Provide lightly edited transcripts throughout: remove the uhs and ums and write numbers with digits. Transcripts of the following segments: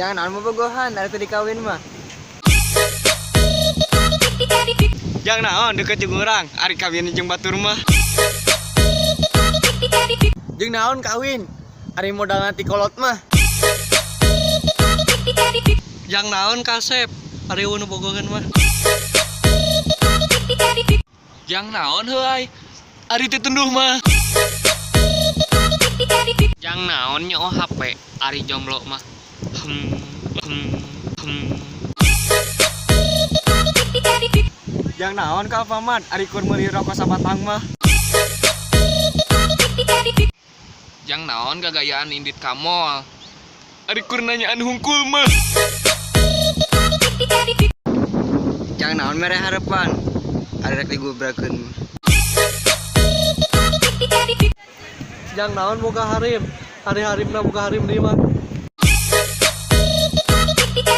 Jangan naon bobogohan, ari teu dikawin mah. Jangan naon deket jeung urang, ari kawin jeung batur mah. Jeung naon kawin, ari modal nanti kolot mah. Jangan naon kasep, ari nu bogohan mah. Jangan naon heuy, ari teu tunduh mah. Jangan naon nyoh HP, ari jomblo mah. Jangan naon ka Alfamart, ari kur meuli rokok sabatang mah. Jangan naon gagayaan indit ka mall, ari kur nanyaan hungkul mah. Jangan naon mere harepan, ari rek digubrakeun mah. Jangan naon boga harim, ari harimna boga harim deui mah.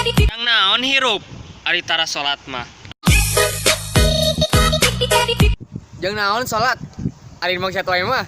Jangan naon hirup, ari tara salat mah. Jangan naon salat, ari maksiat wae mah.